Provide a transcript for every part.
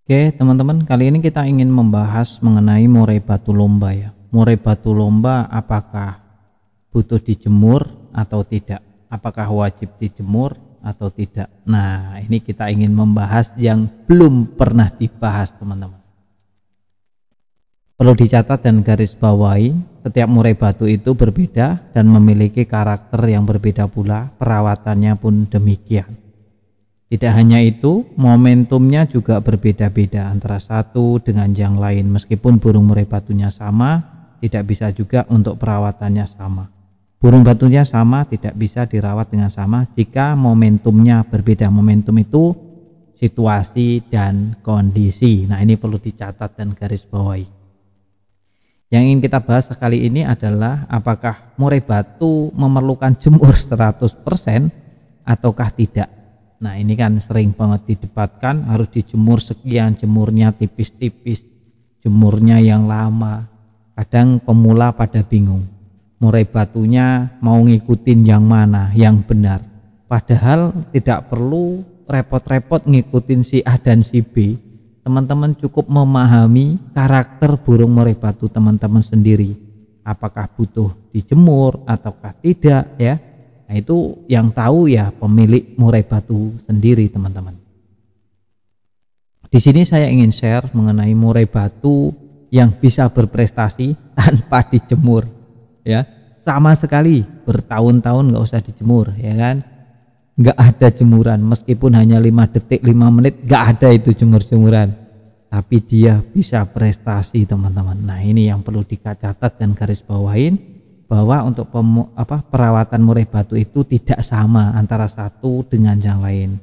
Oke, teman-teman, kali ini kita ingin membahas mengenai murai batu lomba ya. Murai batu lomba apakah butuh dijemur atau tidak? Apakah wajib dijemur atau tidak? Nah, ini kita ingin membahas yang belum pernah dibahas, teman-teman. Perlu dicatat dan garis bawahi, setiap murai batu itu berbeda dan memiliki karakter yang berbeda pula, perawatannya pun demikian. Tidak hanya itu, momentumnya juga berbeda-beda antara satu dengan yang lain. Meskipun burung murai batunya sama, tidak bisa juga untuk perawatannya sama. Burung batunya sama, tidak bisa dirawat dengan sama jika momentumnya berbeda. Momentum itu situasi dan kondisi. Nah, ini perlu dicatat dan garis bawahi. Yang ingin kita bahas kali ini adalah apakah murai batu memerlukan jemur 100% ataukah tidak. Nah, ini kan sering banget didebatkan, harus dijemur sekian, jemurnya tipis-tipis, jemurnya yang lama. Kadang pemula pada bingung, murai batunya mau ngikutin yang mana, yang benar. Padahal tidak perlu repot-repot ngikutin si A dan si B. Teman-teman cukup memahami karakter burung murai batu teman-teman sendiri. Apakah butuh dijemur ataukah tidak ya. Nah, itu yang tahu ya pemilik murai batu sendiri, teman-teman. Di sini saya ingin share mengenai murai batu yang bisa berprestasi tanpa dijemur ya. Sama sekali bertahun-tahun nggak usah dijemur ya kan. Nggak ada jemuran, meskipun hanya 5 detik 5 menit nggak ada itu jemur-jemuran. Tapi dia bisa prestasi, teman-teman. Nah, ini yang perlu dicatat dan garis bawahin, bahwa untuk perawatan murai batu itu tidak sama antara satu dengan yang lain.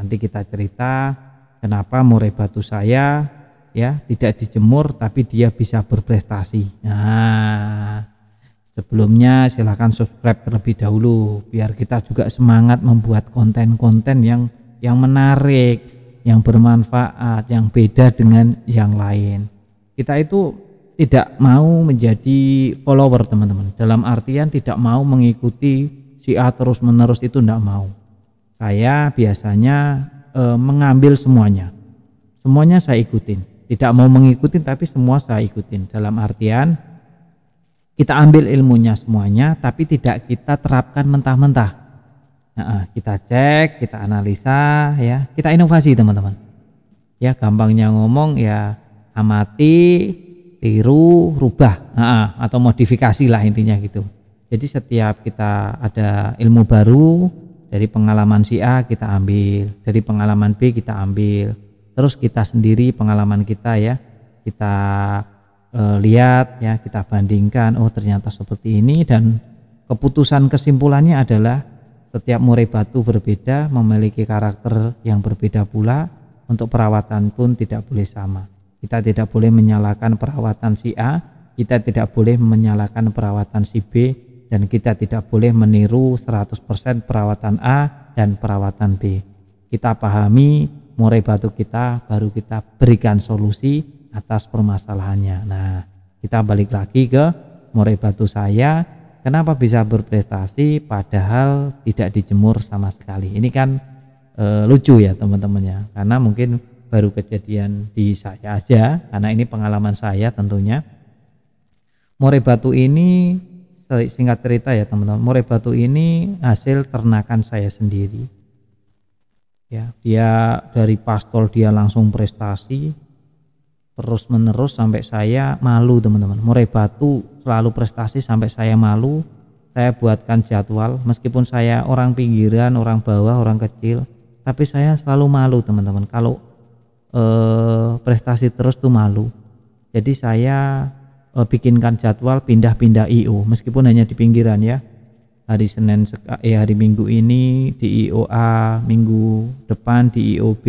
Nanti kita cerita kenapa murai batu saya ya tidak dijemur tapi dia bisa berprestasi. Nah, sebelumnya silahkan subscribe terlebih dahulu biar kita juga semangat membuat konten-konten yang menarik, yang bermanfaat, yang beda dengan yang lain. Kita itu tidak mau menjadi follower, teman-teman, dalam artian tidak mau mengikuti si A terus menerus, itu tidak mau. Saya biasanya mengambil semuanya saya ikutin, tidak mau mengikuti tapi semua saya ikutin, dalam artian kita ambil ilmunya semuanya tapi tidak kita terapkan mentah-mentah. Nah, kita cek, kita analisa ya, kita inovasi, teman-teman ya. Gampangnya ngomong ya, amati, tiru, rubah, atau modifikasi lah intinya gitu. Jadi setiap kita ada ilmu baru dari pengalaman si A kita ambil, dari pengalaman B kita ambil, terus kita sendiri pengalaman kita ya kita lihat ya, kita bandingkan, oh ternyata seperti ini, dan keputusan kesimpulannya adalah setiap murai batu berbeda, memiliki karakter yang berbeda pula, untuk perawatan pun tidak boleh sama. Kita tidak boleh menyalahkan perawatan si A, kita tidak boleh menyalahkan perawatan si B, dan kita tidak boleh meniru 100% perawatan A dan perawatan B. Kita pahami murai batu kita, baru kita berikan solusi atas permasalahannya. Nah, kita balik lagi ke murai batu saya, kenapa bisa berprestasi padahal tidak dijemur sama sekali. Ini kan lucu ya, teman-teman ya, karena mungkin baru kejadian di saya aja, karena ini pengalaman saya tentunya. Murai batu ini, singkat cerita ya teman-teman, murai batu ini hasil ternakan saya sendiri ya. Dia dari pastol dia langsung prestasi terus menerus sampai saya malu, teman-teman. Murai batu selalu prestasi sampai saya malu. Saya buatkan jadwal, meskipun saya orang pinggiran, orang bawah, orang kecil, tapi saya selalu malu, teman-teman, kalau prestasi terus tuh malu. Jadi saya bikinkan jadwal pindah-pindah IO, meskipun hanya di pinggiran ya. Hari Senin hari Minggu ini di IO A, minggu depan di IO B,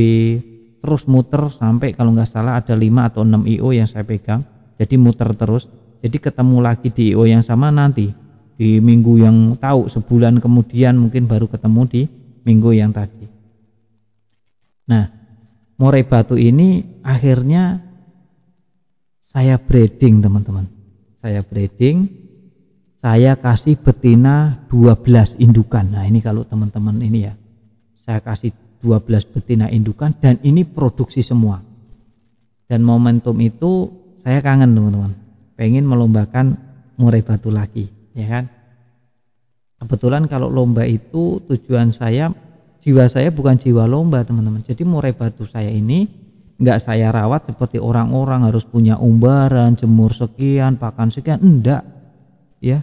terus muter sampai kalau nggak salah ada 5 atau 6 IO yang saya pegang. Jadi muter terus, jadi ketemu lagi di IO yang sama nanti di minggu yang tahu, sebulan kemudian mungkin baru ketemu di minggu yang tadi. Nah, murai batu ini akhirnya saya breeding, teman-teman. Saya breeding, saya kasih betina 12 indukan. Nah, ini kalau teman-teman ini ya, saya kasih 12 betina indukan dan ini produksi semua. Dan momentum itu saya kangen teman-teman, pengen melombakan murai batu lagi, ya kan. Kebetulan kalau lomba itu tujuan saya, jiwa saya bukan jiwa lomba teman-teman. Jadi murai batu saya ini nggak saya rawat seperti orang-orang harus punya umbaran, jemur sekian, pakan sekian, enggak ya.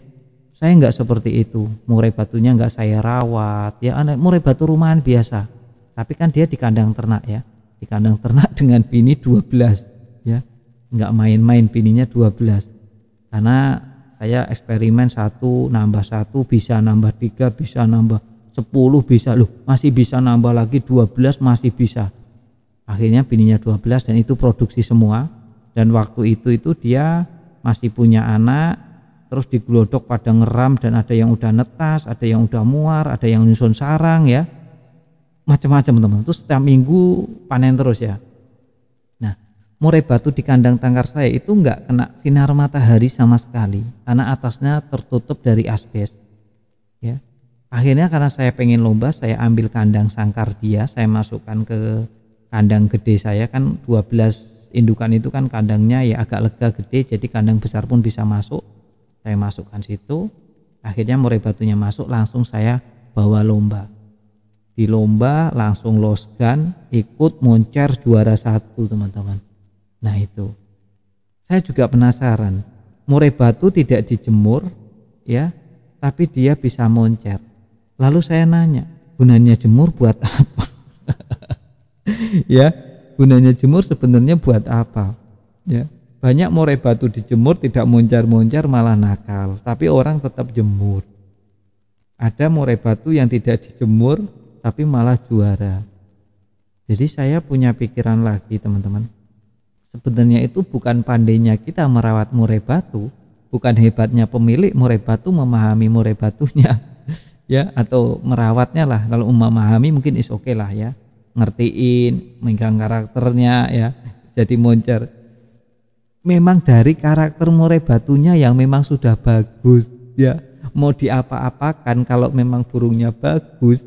Saya nggak seperti itu. Murai batunya nggak saya rawat ya, murai batu rumahan biasa, tapi kan dia di kandang ternak ya, di kandang ternak dengan bini 12 ya, nggak main-main, bininya 12. Karena saya eksperimen satu nambah satu bisa nambah 3, bisa nambah 10, bisa loh, masih bisa nambah lagi 12, masih bisa. Akhirnya bininya 12 dan itu produksi semua. Dan waktu itu dia masih punya anak, terus diglodok pada ngeram, dan ada yang udah netas, ada yang udah muar, ada yang nyusun sarang ya, macam-macam teman-teman. Terus setiap minggu panen terus ya. Nah, murai batu di kandang tangkar saya itu enggak kena sinar matahari sama sekali karena atasnya tertutup dari asbes ya. Akhirnya karena saya pengen lomba, saya ambil kandang sangkar dia, saya masukkan ke kandang gede saya, kan 12 indukan itu kan kandangnya ya agak lega gede, jadi kandang besar pun bisa masuk. Saya masukkan situ, akhirnya murai batunya masuk, langsung saya bawa lomba. Di lomba langsung losgan, ikut moncer juara 1 teman-teman. Nah itu saya juga penasaran, murai batu tidak dijemur ya, tapi dia bisa moncer. Lalu saya nanya, gunanya jemur buat apa? Ya, gunanya jemur sebenarnya buat apa ya. Banyak murai batu dijemur tidak moncar-moncar malah nakal, tapi orang tetap jemur. Ada murai batu yang tidak dijemur tapi malah juara. Jadi saya punya pikiran lagi teman-teman, sebenarnya itu bukan pandainya kita merawat murai batu, bukan hebatnya pemilik murai batu memahami murai batunya ya, atau merawatnya lah. Kalau memahami mungkin is oke lah ya, ngertiin, megang karakternya ya, jadi moncer. Memang dari karakter murai batunya yang memang sudah bagus ya, mau diapa-apakan kalau memang burungnya bagus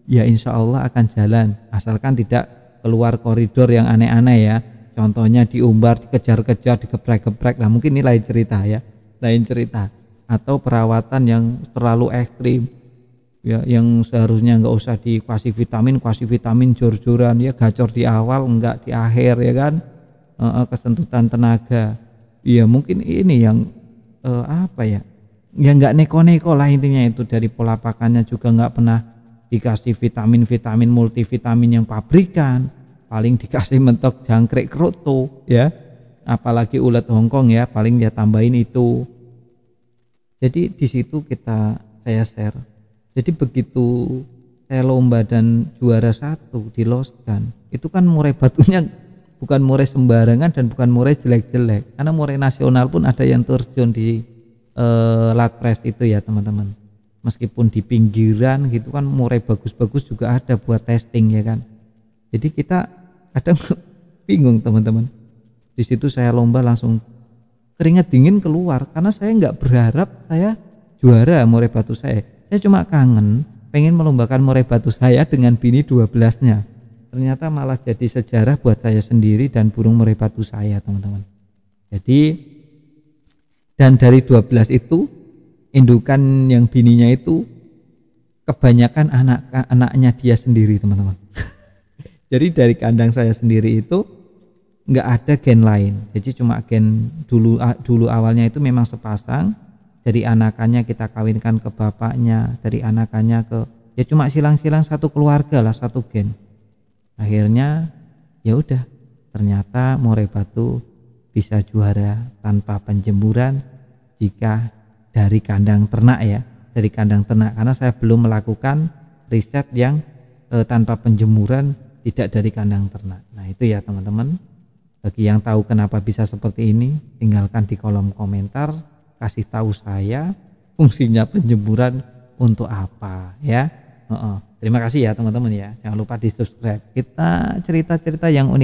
ya insya Allah akan jalan, asalkan tidak keluar koridor yang aneh-aneh ya. Contohnya diumbar, dikejar-kejar, digeprek-geprek, nah mungkin ini lain cerita ya, lain cerita. Atau perawatan yang terlalu ekstrim ya, yang seharusnya nggak usah dikasih vitamin jor-joran ya, gacor di awal enggak di akhir ya kan. Kesentutan tenaga ya, mungkin ini yang apa ya, yang nggak neko-neko lah intinya itu. Dari pola pakannya juga nggak pernah dikasih vitamin multivitamin yang pabrikan, paling dikasih mentok jangkrik kroto ya, apalagi ulet Hongkong ya, paling dia tambahin itu. Jadi di situ saya share. Jadi begitu saya lomba dan juara 1 di loskan, itu kan murai batunya bukan murai sembarangan dan bukan murai jelek-jelek, karena murai nasional pun ada yang terjun di Latpres itu ya teman-teman. Meskipun di pinggiran gitu kan, murai bagus-bagus juga ada buat testing ya kan. Jadi kita kadang bingung teman-teman. Di situ saya lomba langsung keringat dingin keluar, karena saya nggak berharap saya juara murai batu saya. Saya cuma kangen pengen melombakan murai batu saya dengan bini 12-nya. Ternyata malah jadi sejarah buat saya sendiri dan burung murai batu saya teman-teman. Jadi dan dari 12 itu indukan yang bininya itu kebanyakan anak-anaknya dia sendiri teman-teman. Jadi dari kandang saya sendiri itu nggak ada gen lain, jadi cuma gen dulu awalnya itu memang sepasang, dari anakannya kita kawinkan ke bapaknya, dari anakannya ke ya cuma silang-silang satu keluarga lah, satu gen. Akhirnya ya udah, ternyata murai batu bisa juara tanpa penjemuran jika dari kandang ternak ya, dari kandang ternak, karena saya belum melakukan riset yang tanpa penjemuran tidak dari kandang ternak. Nah itu ya teman-teman, bagi yang tahu kenapa bisa seperti ini tinggalkan di kolom komentar, kasih tahu saya fungsinya penjemuran untuk apa ya. Terima kasih ya teman-teman ya, jangan lupa di subscribe. Kita cerita-cerita yang unik